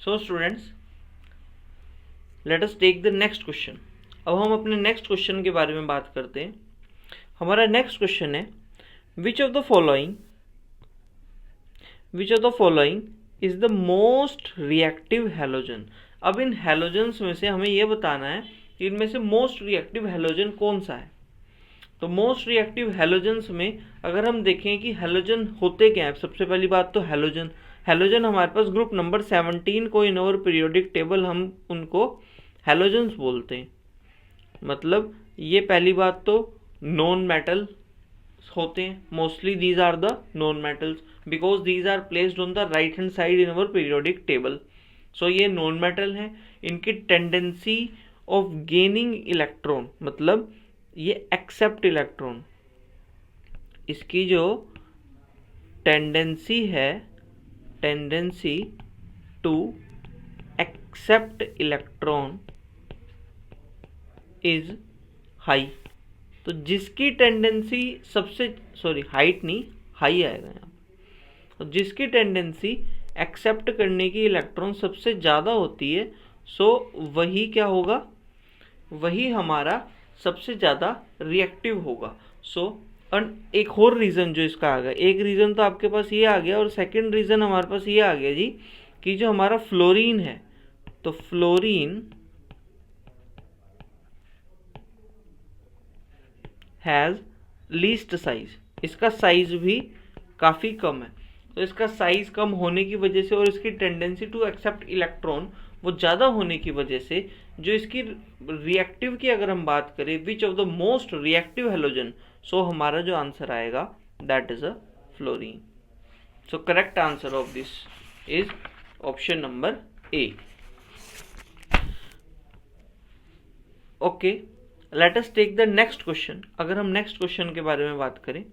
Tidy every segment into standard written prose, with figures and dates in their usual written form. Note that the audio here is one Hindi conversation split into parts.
So students, let us take the next question. अब हम अपने नेक्स्ट क्वेश्चन के बारे में बात करते हैं। हमारा नेक्स्ट क्वेश्चन है, विच of the following is the most reactive halogen. अब इन हैलोजन्स में से हमें यह बताना है कि इनमें से मोस्ट रिएक्टिव हैलोजन कौन सा है। तो मोस्ट रिएक्टिव हैलोजन्स में अगर हम देखें कि हैलोजन होते क्या है, सबसे पहली बात तो हैलोजन हमारे पास ग्रुप नंबर 17 को इन आवर पीरियोडिक टेबल हम उनको हैलोजन्स बोलते हैं। मतलब ये पहली बात तो नॉन मेटल होते हैं, mostly these are the non metals because these are placed on the right hand side in our periodic table. So ये नॉन मेटल हैं। इनकी टेंडेंसी ऑफ गेनिंग इलेक्ट्रॉन, मतलब ये एक्सेप्ट इलेक्ट्रॉन, इसकी जो टेंडेंसी है, tendency to accept electron is high. तो जिसकी टेंडेंसी हाइट नहीं, हाई आएगा यहाँ। तो जिसकी टेंडेंसी एक्सेप्ट करने की इलेक्ट्रॉन सबसे ज़्यादा होती है, सो वही क्या होगा, वही हमारा सबसे ज़्यादा रिएक्टिव होगा। सो एक और रीज़न जो इसका आ गया, एक रीज़न तो आपके पास ये आ गया और सेकंड रीज़न हमारे पास ये आ गया जी कि जो हमारा फ्लोरीन है, तो फ्लोरीन हैज़ लीस्ट साइज, इसका साइज भी काफ़ी कम है। तो इसका साइज कम होने की वजह से और इसकी टेंडेंसी टू एक्सेप्ट इलेक्ट्रॉन वो ज़्यादा होने की वजह से जो इसकी रिएक्टिव की अगर हम बात करें, which of the most reactive halogen, so हमारा जो आंसर आएगा that is a fluorine. So correct answer of this is option number a. Okay, let us take the next question. अगर हम नेक्स्ट क्वेश्चन के बारे में बात करें,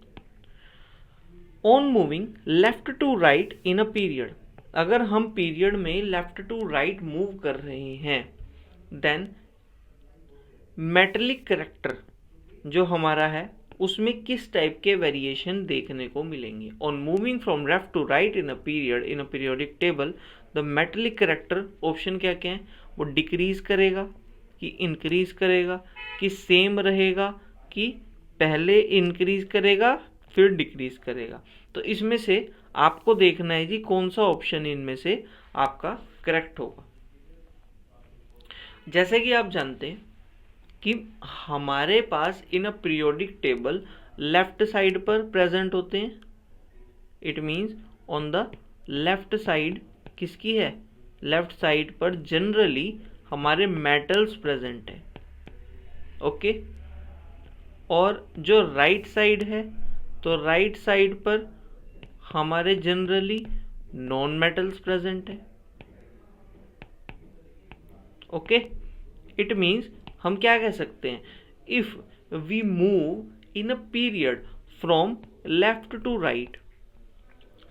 on moving left to right in a period, अगर हम पीरियड में लेफ्ट टू राइट मूव कर रहे हैं, देन मेटेलिक कैरेक्टर जो हमारा है उसमें किस टाइप के वेरिएशन देखने को मिलेंगे। On moving from left to right in a period in a periodic table, the metallic character option क्या क्या है, वो डिक्रीज करेगा कि इंक्रीज करेगा कि सेम रहेगा कि पहले इंक्रीज करेगा फिर डिक्रीज करेगा। तो इसमें से आपको देखना है जी कौन सा ऑप्शन इनमें से आपका करेक्ट होगा। जैसे कि आप जानते हैं कि हमारे पास in a periodic table left side पर प्रेजेंट होते हैं। It means on the left side किसकी है, लेफ्ट साइड पर जनरली हमारे मेटल्स प्रेजेंट है। ओके, और जो राइट साइड है, तो राइट साइड पर हमारे जनरली नॉन मेटल्स प्रेजेंट है। ओके, इट मीन्स हम क्या कह सकते हैं, if we move in a period from left to right,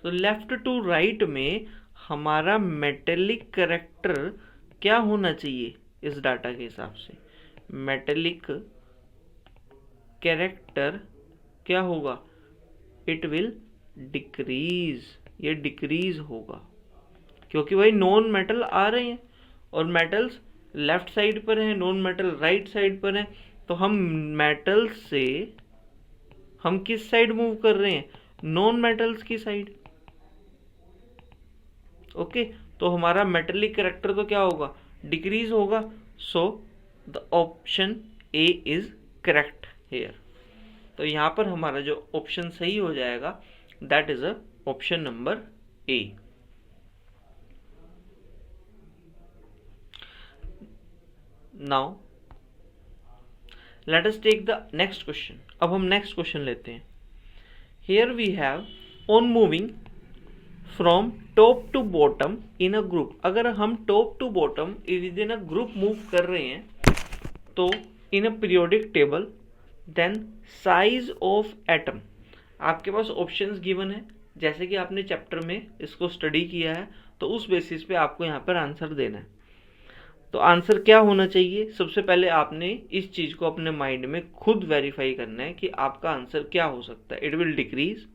तो लेफ्ट टू राइट में हमारा मेटेलिक कैरेक्टर क्या होना चाहिए इस डाटा के हिसाब से, मेटेलिक कैरेक्टर क्या होगा, इट विल डिक्रीज, ये डिक्रीज होगा क्योंकि भाई नॉन मेटल आ रहे हैं और मेटल्स लेफ्ट साइड पर हैं, नॉन मेटल राइट साइड पर हैं। तो हम मेटल्स से हम किस साइड मूव कर रहे हैं, नॉन मेटल्स की साइड। ओके, तो हमारा मेटेलिक कैरेक्टर तो क्या होगा, डिक्रीज होगा। So the option A is correct here. तो यहाँ पर हमारा जो ऑप्शन सही हो जाएगा that is a option number A. Now let us take the next question. अब हम नेक्स्ट क्वेश्चन लेते हैं। Here we have on moving from top to bottom in a group, अगर हम top to bottom within a group move कर रहे हैं तो in a periodic table, then size of atom, आपके पास ऑप्शंस गिवन है। जैसे कि आपने चैप्टर में इसको स्टडी किया है तो उस बेसिस पे आपको यहाँ पर आंसर देना है। तो आंसर क्या होना चाहिए, सबसे पहले आपने इस चीज़ को अपने माइंड में खुद वेरीफाई करना है कि आपका आंसर क्या हो सकता है। इट विल डिक्रीज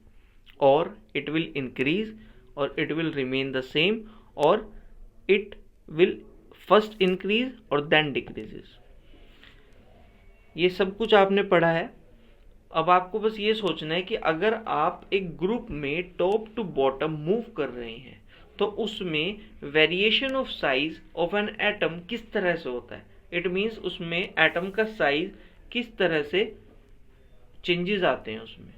और इट विल इंक्रीज और it will remain the same और it will first increase और then decreases। ये सब कुछ आपने पढ़ा है। अब आपको बस ये सोचना है कि अगर आप एक ग्रुप में टॉप टू बॉटम मूव कर रहे हैं तो उसमें variation of size of an atom किस तरह से होता है। इट मीन्स उसमें एटम का साइज किस तरह से चेंजेस आते हैं उसमें,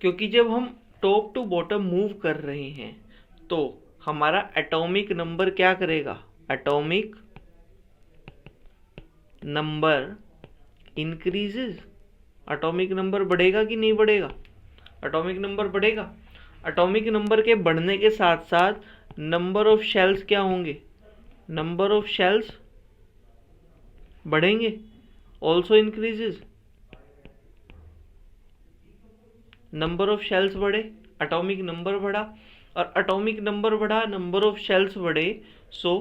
क्योंकि जब हम टॉप टू बॉटम मूव कर रहे हैं तो हमारा एटॉमिक नंबर क्या करेगा, atomic number increases. Atomic number बढ़ेगा कि नहीं बढ़ेगा, एटॉमिक नंबर बढ़ेगा। एटॉमिक नंबर के बढ़ने के साथ साथ नंबर ऑफ शेल्स क्या होंगे, नंबर ऑफ शेल्स बढ़ेंगे, also increases. Number of shells बढ़े, एटॉमिक नंबर बढ़ा, और एटॉमिक नंबर बढ़ा, नंबर ऑफ शेल्स बढ़े। सो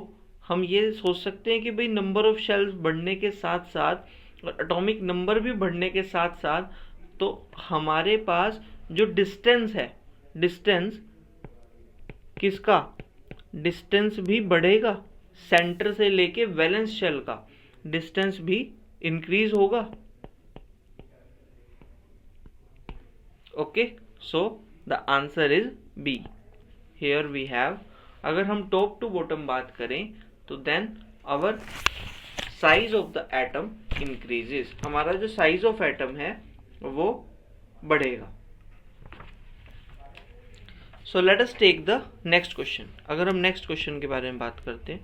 हम ये सोच सकते हैं कि भाई नंबर ऑफ शेल्स बढ़ने के साथ साथ और एटॉमिक नंबर भी बढ़ने के साथ साथ तो हमारे पास जो डिस्टेंस है, डिस्टेंस किसका, डिस्टेंस भी बढ़ेगा, सेंटर से लेके वैलेंस शेल का डिस्टेंस भी इंक्रीज होगा। Okay, so the answer is B. Here we have, अगर हम टॉप टू बॉटम बात करें तो then our size of the atom increases, हमारा जो साइज ऑफ एटम है वो बढ़ेगा। So let us take the next question. अगर हम नेक्स्ट क्वेश्चन के बारे में बात करते हैं,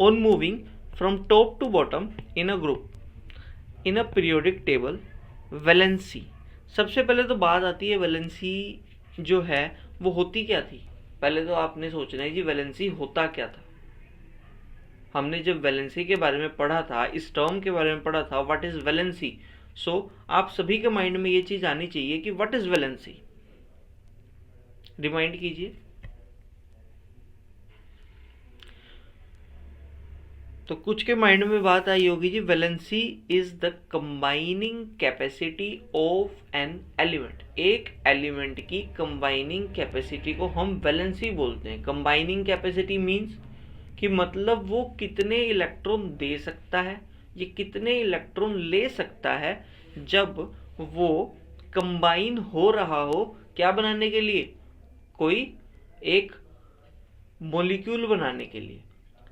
on moving from top to bottom in a group in a periodic table, valency. सबसे पहले तो बात आती है वैलेंसी जो है वो होती क्या थी। पहले तो आपने सोचना है कि वैलेंसी होता क्या था। हमने जब वैलेंसी के बारे में पढ़ा था, इस टर्म के बारे में पढ़ा था, व्हाट इज वैलेंसी। सो आप सभी के माइंड में ये चीज आनी चाहिए कि व्हाट इज वैलेंसी। रिमाइंड कीजिए। तो कुछ के माइंड में बात आई होगी जी, valency is the combining capacity of an element. एक एलिमेंट की कंबाइनिंग कैपेसिटी को हम वैलेंसी बोलते हैं। कंबाइनिंग कैपेसिटी मींस कि मतलब वो कितने इलेक्ट्रॉन दे सकता है, ये कितने इलेक्ट्रॉन ले सकता है जब वो कंबाइन हो रहा हो, क्या बनाने के लिए, कोई एक मॉलिक्यूल बनाने के लिए।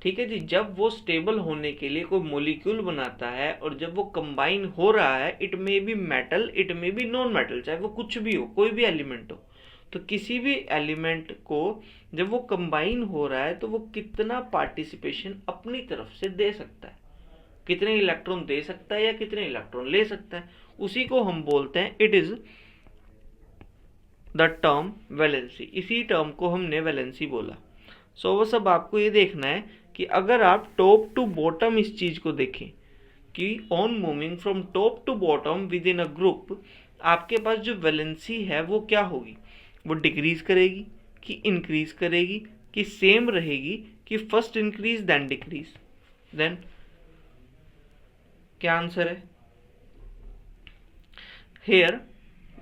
ठीक है जी, जब वो स्टेबल होने के लिए कोई मॉलिक्यूल बनाता है और जब वो कंबाइन हो रहा है, it may be metal, it may be non metal, चाहे वो कुछ भी हो, कोई भी एलिमेंट हो, तो किसी भी एलिमेंट को जब वो कंबाइन हो रहा है तो वो कितना पार्टिसिपेशन अपनी तरफ से दे सकता है, कितने इलेक्ट्रॉन दे सकता है या कितने इलेक्ट्रॉन ले सकता है, उसी को हम बोलते हैं, it is the term valency. इसी टर्म को हमने वैलेंसी बोला। सो वो सब आपको ये देखना है कि अगर आप टॉप टू बॉटम इस चीज को देखें कि on moving from top to bottom within a group, आपके पास जो वैलेंसी है वो क्या होगी, वो डिक्रीज करेगी कि इंक्रीज करेगी कि सेम रहेगी कि first increase then decrease. Then क्या आंसर है हेयर,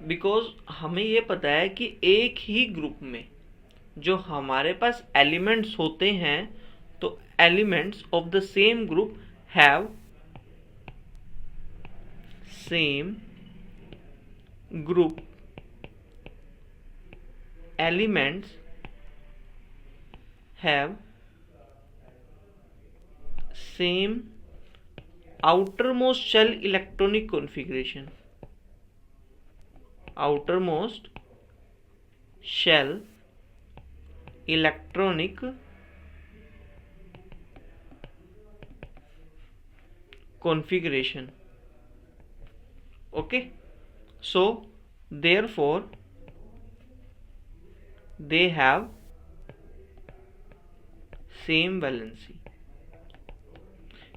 बिकॉज हमें ये पता है कि एक ही ग्रुप में जो हमारे पास एलिमेंट्स होते हैं तो elements of the same group have same group elements have same outermost shell electronic configuration, outermost shell electronic configuration. Okay, so therefore they have same valency,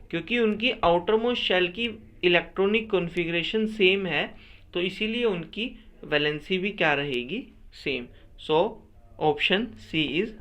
क्योंकि उनकी आउटरमोस्ट शेल की इलेक्ट्रॉनिक कॉन्फ़िगरेशन सेम है तो इसीलिए उनकी वैलेंसी भी क्या रहेगी, same. So option C is